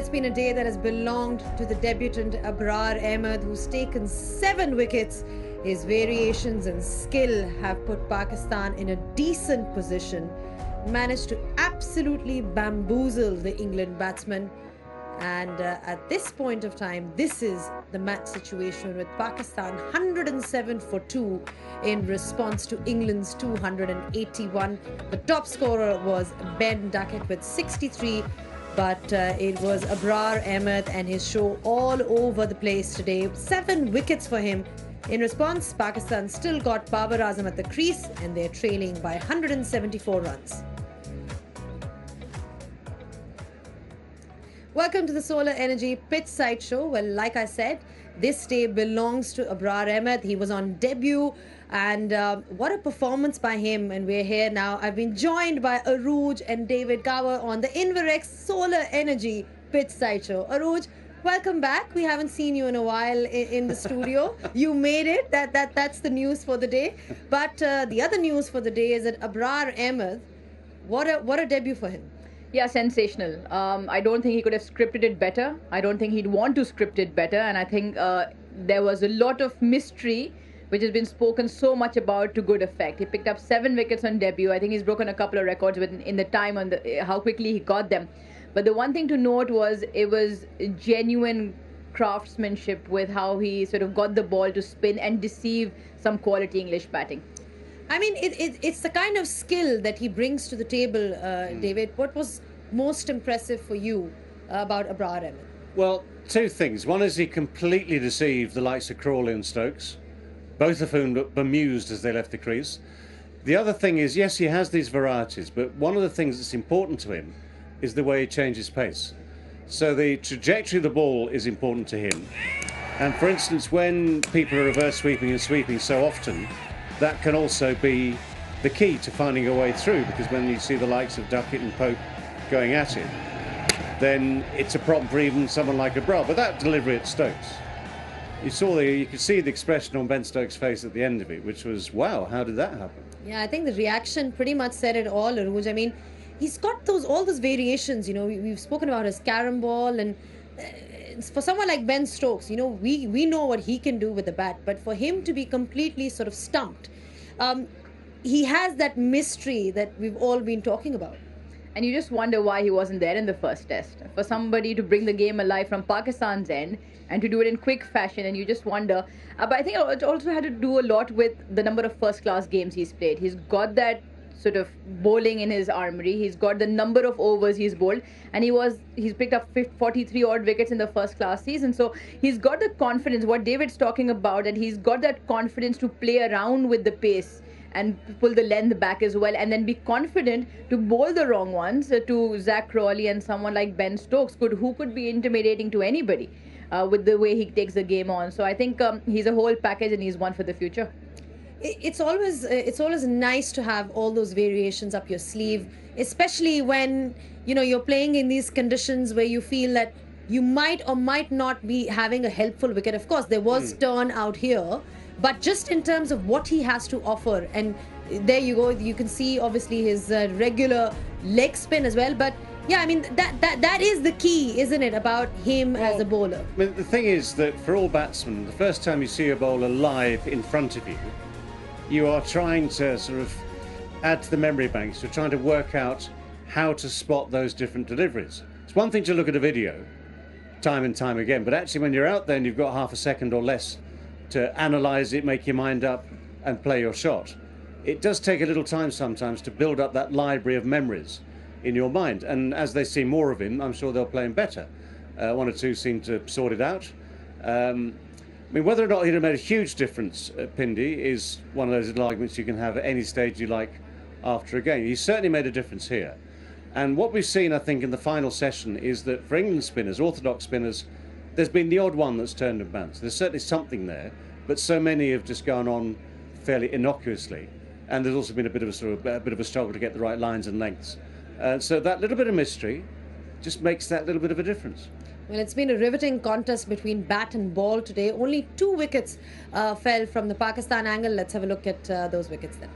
it's been a day that has belonged to the debutant Abrar Ahmed, who's taken 7 wickets. His variations and skill have put Pakistan in a decent position. Managed to absolutely bamboozle the England batsmen. And at this point of time, this is the match situation with Pakistan 107 for 2 in response to England's 281. The top scorer was Ben Duckett with 63. But it was Abrar Ahmed and his show all over the place today. 7 wickets for him. In response, Pakistan still got Babar Azam at the crease and they're trailing by 174 runs. Welcome to the Solar Energy Pitch Side Show. Well, like I said, this day belongs to Abrar Ahmed. He was on debut and what a performance by him. And we're here now. I've been joined by Arooj and David Gower on the Inverex Solar Energy Pitch Side Show. Arooj, welcome back. We haven't seen you in a while in the studio. You made it. That's the news for the day. But the other news for the day is that Abrar Ahmed, what a debut for him. Yeah, sensational. I don't think he could have scripted it better. I don't think he'd want to script it better. And I think there was a lot of mystery which has been spoken so much about to good effect. He picked up 7 wickets on debut. I think he's broken a couple of records in the time on how quickly he got them. But the one thing to note was it was genuine craftsmanship with how he sort of got the ball to spin and deceive some quality English batting. I mean, it's the kind of skill that he brings to the table, David. What was most impressive for you about Abrar Ahmed? Well, 2 things. One is he completely deceived the likes of Crawley and Stokes, both of whom looked bemused as they left the crease. The other thing is, yes, he has these varieties, but one of the things that's important to him is the way he changes pace. So the trajectory of the ball is important to him. And for instance, when people are reverse sweeping and sweeping so often, that can also be the key to finding a way through, because when you see the likes of Duckett and Pope going at it, then it's a problem for even someone like Abrar. But that delivery at Stokes, you could see the expression on Ben Stokes' face at the end of it, which was, wow, how did that happen? Yeah, I think the reaction pretty much said it all, Arooj. I mean, he's got all those variations. You know, we've spoken about his carom ball, and for someone like Ben Stokes, you know, we know what he can do with the bat, but for him to be completely sort of stumped, he has that mystery that we've all been talking about. And you just wonder why he wasn't there in the first test. For somebody to bring the game alive from Pakistan's end and to do it in quick fashion, and you just wonder. But I think it also had to do a lot with the number of first-class games he's played. He's got that sort of bowling in his armory. He's got the number of overs he's bowled, and he's picked up 43 odd wickets in the first-class season. So he's got the confidence, what David's talking about, and he's got that confidence to play around with the pace and pull the length back as well, and then be confident to bowl the wrong ones to Zach Crawley and someone like Ben Stokes, who could be intimidating to anybody with the way he takes the game on. So I think he's a whole package, and he's one for the future. It's always nice to have all those variations up your sleeve, especially when you're playing in these conditions where you feel that you might or might not be having a helpful wicket. Of course, there was turn out here, but just in terms of what he has to offer, and there you go, you can see obviously his regular leg spin as well. But yeah, I mean that is the key, isn't it, about him as a bowler? I mean, the thing is that for all batsmen, the first time you see a bowler live in front of you, you are trying to sort of add to the memory banks. You're trying to work out how to spot those different deliveries. It's one thing to look at a video time and time again, but actually when you're out there and you've got half a second or less to analyse it, make your mind up and play your shot, it does take a little time sometimes to build up that library of memories in your mind. And as they see more of him, I'm sure they'll play him better. 1 or 2 seem to sort it out. I mean, whether or not he'd have made a huge difference at Pindi is one of those little arguments you can have at any stage you like after a game. He certainly made a difference here. And what we've seen, I think, in the final session is that for England spinners, orthodox spinners, there's been the odd one that's turned and bounced. There's certainly something there, but so many have just gone on fairly innocuously. And there's also been a bit of a struggle to get the right lines and lengths. So that little bit of mystery just makes that little bit of a difference. Well, it's been a riveting contest between bat and ball today. Only 2 wickets fell from the Pakistan angle. Let's have a look at those wickets then.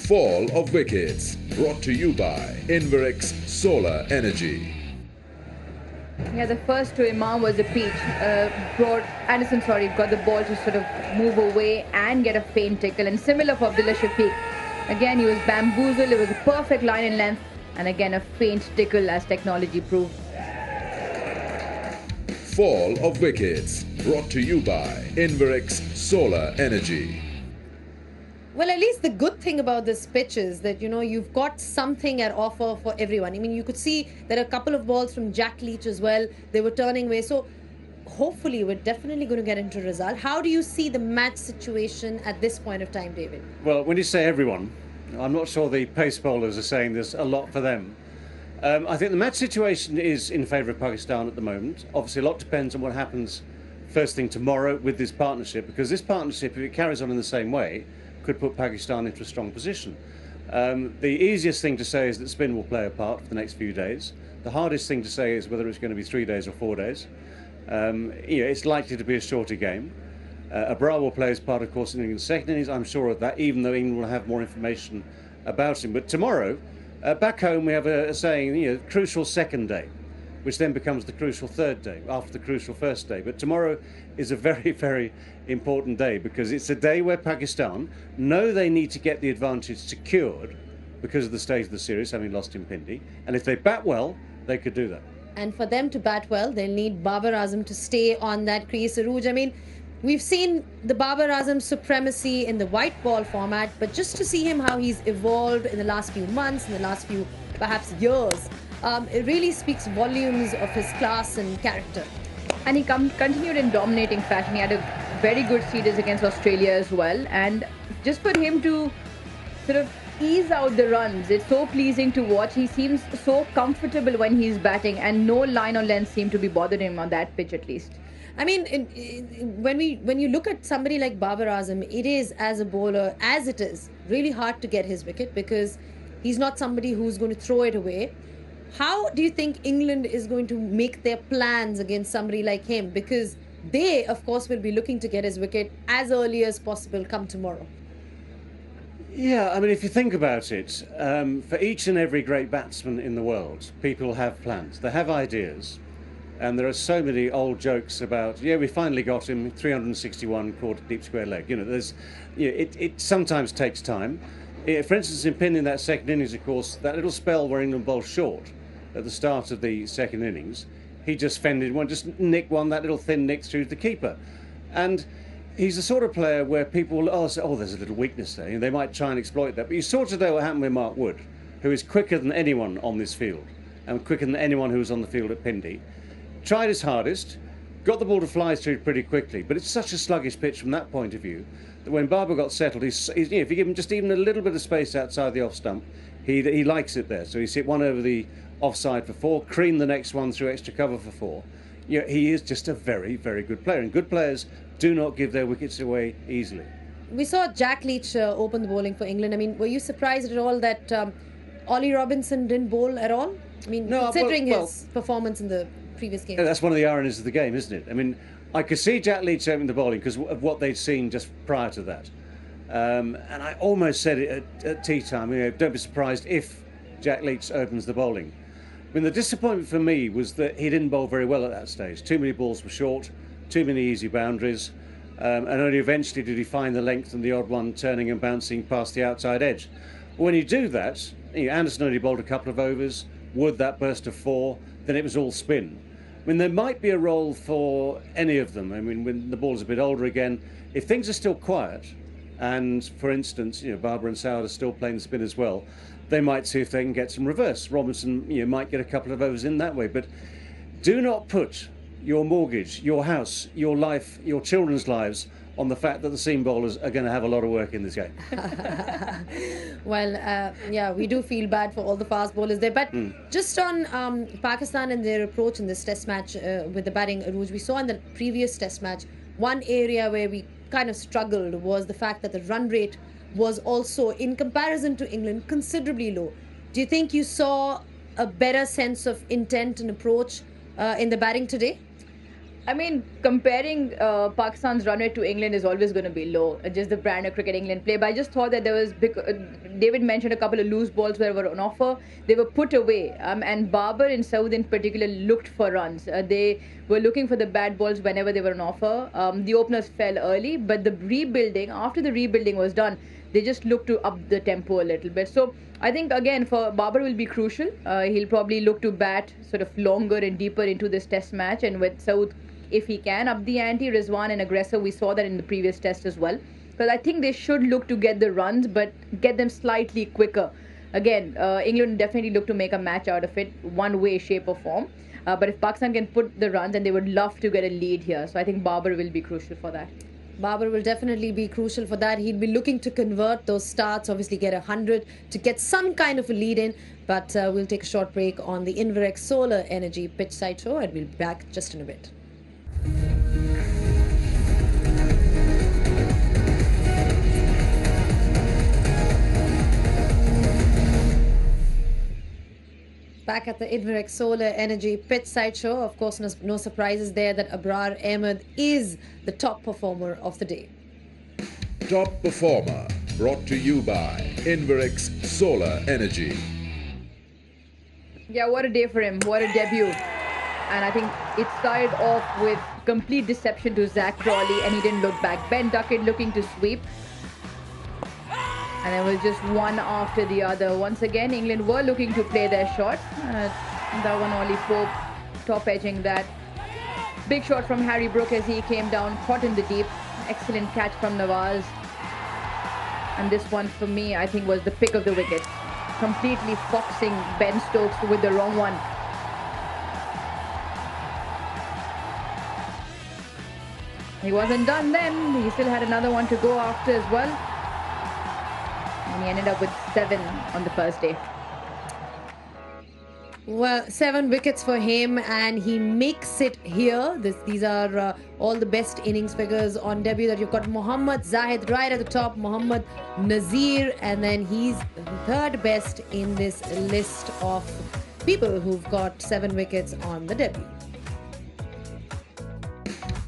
Fall of Wickets, brought to you by Inverex Solar Energy. Yeah, the first to Imam was a peach. Anderson, got the ball to sort of move away and get a feint tickle. And similar for Abdullah Shafiq. Again, he was bamboozled. It was a perfect line in length. And again, a feint tickle as technology proved. Fall of Wickets, brought to you by Inverix Solar Energy. Well, at least the good thing about this pitch is that, you've got something at offer for everyone. I mean, you could see there are a couple of balls from Jack Leach as well. They were turning away. So hopefully we're definitely going to get into a result. How do you see the match situation at this point of time, David? Well, when you say everyone, I'm not sure the pace bowlers are saying there's a lot for them. I think the match situation is in favour of Pakistan at the moment. Obviously, a lot depends on what happens first thing tomorrow with this partnership, because this partnership, if it carries on in the same way, could put Pakistan into a strong position. The easiest thing to say is that spin will play a part for the next few days. The hardest thing to say is whether it's going to be 3 days or 4 days. It's likely to be a shorter game. Abrar will play his part, of course, in England's second innings. I'm sure of that, even though England will have more information about him. But tomorrow, back home, we have a saying, crucial second day, which then becomes the crucial third day after the crucial first day. But tomorrow is a very, very important day, because it's a day where Pakistan know they need to get the advantage secured because of the stage of the series, having lost in Pindi. And if they bat well, they could do that. And for them to bat well, they'll need Babar Azam to stay on that crease. Arooj, I mean, we've seen the Babar Azam supremacy in the white ball format, but just to see him how he's evolved in the last few months, in the last few perhaps years, it really speaks volumes of his class and character. And he continued in dominating fashion. He had a very good series against Australia as well. And just for him to sort of ease out the runs, it's so pleasing to watch. He seems so comfortable when he's batting, and no line or length seemed to be bothering him on that pitch at least. I mean, when you look at somebody like Babar Azam, it is, as a bowler, as it is, really hard to get his wicket, because he's not somebody who's going to throw it away. How do you think England is going to make their plans against somebody like him? Because they, of course, will be looking to get his wicket as early as possible come tomorrow. Yeah, I mean, if you think about it, for each and every great batsman in the world, people have plans. They have ideas. And there are so many old jokes about, we finally got him, 361 caught deep square leg. It sometimes takes time. For instance, in pinning that second innings, of course, that little spell where England bowled short at the start of the second innings, he just fended one, just nicked one, that little thin nick through the keeper. And he's the sort of player where people will say, there's a little weakness there, and they might try and exploit that. But you sort of know what happened with Mark Wood, who is quicker than anyone on this field, and quicker than anyone who was on the field at Pindi. Tried his hardest, got the ball to fly through pretty quickly, but it's such a sluggish pitch from that point of view that when Babar got settled, if you give him just even a little bit of space outside the off stump, he likes it there. So he's hit one over the offside for 4, cream the next one through extra cover for 4. He is just a very, very good player, and good players do not give their wickets away easily. We saw Jack Leach open the bowling for England. I mean, were you surprised at all that Ollie Robinson didn't bowl at all? I mean, no, considering his performance in the previous game. That's one of the ironies of the game, isn't it? I mean, I could see Jack Leach opening the bowling because of what they'd seen just prior to that. And I almost said it at tea time, don't be surprised if Jack Leach opens the bowling. I mean, the disappointment for me was that he didn't bowl very well at that stage. Too many balls were short, too many easy boundaries, and only eventually did he find the length and the odd one turning and bouncing past the outside edge. When you do that, Anderson only bowled a couple of overs, Wood that burst of 4, then it was all spin. I mean, there might be a role for any of them. I mean, when the ball's a bit older again, if things are still quiet, and for instance, Babar and Saud are still playing the spin as well, they might see if they can get some reverse. Robinson, might get a couple of overs in that way. But do not put your mortgage, your house, your life, your children's lives on the fact that the seam bowlers are going to have a lot of work in this game. Well, we do feel bad for all the fast bowlers there. But just on Pakistan and their approach in this test match with the batting, Arooj, we saw in the previous test match, one area where we kind of struggled was the fact that the run rate was also, in comparison to England, considerably low. Do you think you saw a better sense of intent and approach in the batting today? I mean, comparing Pakistan's run rate to England is always going to be low. Just the brand of cricket England play. But I just thought that there was David mentioned a couple of loose balls where were on offer. They were put away, and Babar in Saud in particular looked for runs. They were looking for the bad balls whenever they were on offer. The openers fell early, but the rebuilding, after the rebuilding was done, they just looked to up the tempo a little bit. So I think again for Babar will be crucial. He'll probably look to bat sort of longer and deeper into this Test match, and with Saud, if he can up the ante, Rizwan and aggressor, we saw that in the previous test as well. Because I think they should look to get the runs, but get them slightly quicker. Again, England definitely look to make a match out of it, one way, shape or form. But if Pakistan can put the runs, then they would love to get a lead here. So I think Babar will be crucial for that. Babar will definitely be crucial for that. He'd be looking to convert those starts, obviously get 100 to get some kind of a lead in. But we'll take a short break on the Inverex Solar Energy Pitch Side Show, and we'll be back just in a bit. Back at the Inverex Solar Energy Pitch Side Show. Of course, no surprises there that Abrar Ahmed is the top performer of the day. Top Performer, brought to you by Inverex Solar Energy. Yeah, what a day for him. What a debut. And I think it started off with complete deception to Zach Crawley, and he didn't look back. Ben Duckett looking to sweep. And it was just one after the other. Once again, England were looking to play their shot. That one, Ollie Pope, top edging that. Big shot from Harry Brook as he came down, caught in the deep. Excellent catch from Nawaz. And this one, for me, I think was the pick of the wicket. Completely foxing Ben Stokes with the wrong one. He wasn't done then. He still had another one to go after as well. And he ended up with 7 on the first day. Well, 7 wickets for him, and he makes it here. These are all the best innings figures on debut. That you've got Mohammad Zahid right at the top, Mohammad Nazir, and then he's third best in this list of people who've got 7 wickets on the debut.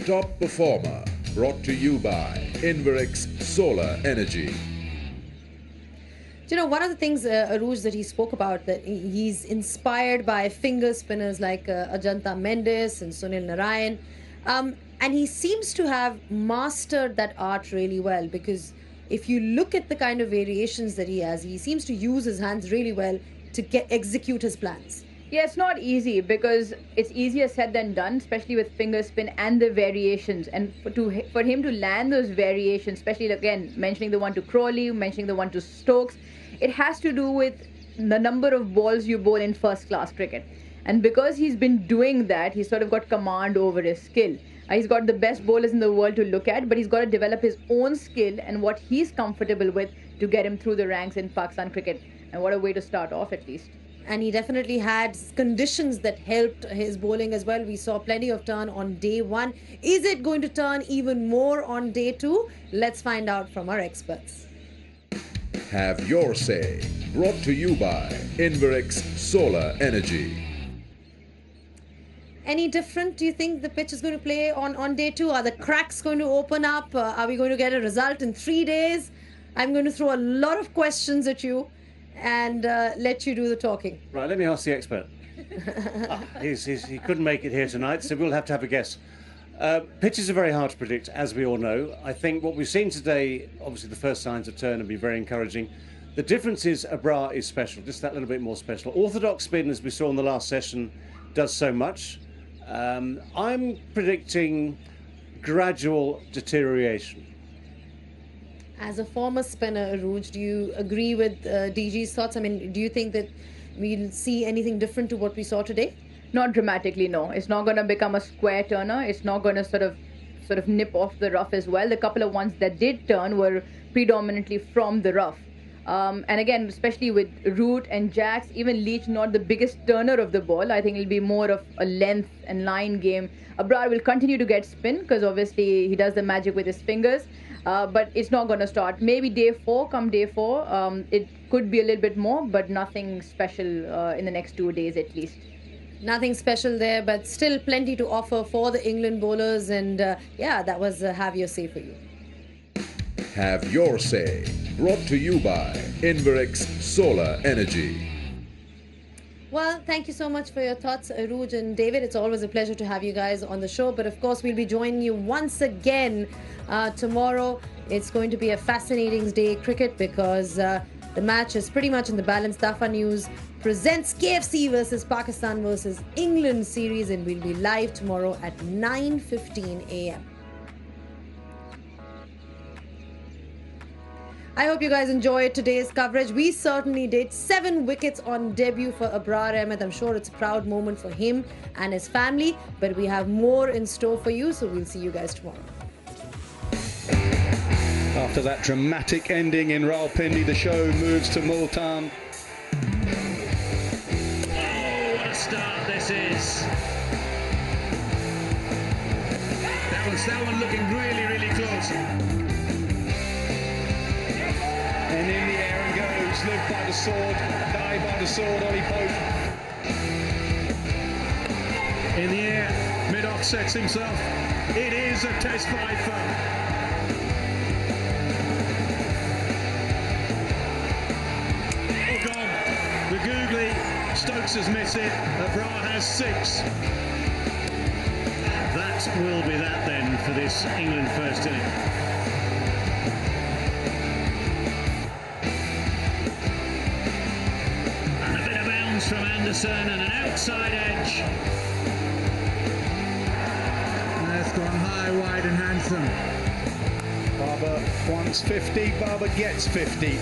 Top Performer, brought to you by Inverex Solar Energy. You know, one of the things, Aruj, that he spoke about, that he's inspired by finger spinners like Ajanta Mendes and Sunil Narayan. And he seems to have mastered that art really well, because if you look at the kind of variations that he has, he seems to use his hands really well to execute his plans. Yeah, it's not easy because it's easier said than done, especially with finger spin and the variations. And for him to land those variations, especially again, mentioning the one to Crawley, mentioning the one to Stokes, it has to do with the number of balls you bowl in first class cricket. And because he's been doing that, he's sort of got command over his skill. He's got the best bowlers in the world to look at, but he's got to develop his own skill and what he's comfortable with to get him through the ranks in Pakistan cricket. And what a way to start off, at least. And he definitely had conditions that helped his bowling as well. We saw plenty of turn on day 1. Is it going to turn even more on day 2? Let's find out from our experts. Have your say, brought to you by Inverex Solar Energy. Any different, do you think the pitch is going to play on day 2? Are the cracks going to open up? Are we going to get a result in 3 days? I'm going to throw a lot of questions at you and let you do the talking. Right, let me ask the expert. He couldn't make it here tonight, so we'll have to have a guess. Pitches are very hard to predict, as we all know. I think what we've seen today, obviously the first signs of turn have been very encouraging. The difference is Abrar is special, just that little bit more special. Orthodox spin, as we saw in the last session, does so much. I'm predicting gradual deterioration. As a former spinner, Aruj, do you agree with DG's thoughts? I mean, do you think that we'll see anything different to what we saw today? Not dramatically, no. It's not going to become a square turner. It's not going to sort of nip off the rough as well. The couple of ones that did turn were predominantly from the rough. And again, especially with Root and Jacks, even Leach not the biggest turner of the ball. I think it'll be more of a length and line game. Abrar will continue to get spin because obviously he does the magic with his fingers. But it's not going to start. Maybe day 4, come day 4, it could be a little bit more, but nothing special in the next 2 days at least. Nothing special there, but still plenty to offer for the England bowlers. And yeah, that was Have Your Say for you. Have Your Say, brought to you by Inverix Solar Energy. Well, thank you so much for your thoughts, Aruj and David. It's always a pleasure to have you guys on the show. But of course, we'll be joining you once again tomorrow. It's going to be a fascinating day cricket because the match is pretty much in the balance. Dafa News presents KFC versus Pakistan versus England series, and we'll be live tomorrow at 9:15 a.m. I hope you guys enjoyed today's coverage. We certainly did. 7 wickets on debut for Abrar Ahmed. I'm sure it's a proud moment for him and his family, but we have more in store for you, so we'll see you guys tomorrow. After that dramatic ending in Rawalpindi, the show moves to Multan. Oh, what a start this is. That one looking really, really close. And in the air and goes, live by the sword, die by the sword, Ollie Pope. In the air, Middock sets himself. It is a test fifer. Oh, gone. The googly, Stokes has missed it. Abrar has 6. That will be that then for this England first inning. From Anderson and an outside edge. That's gone high, wide and handsome. Barber wants 50, Barber gets 50.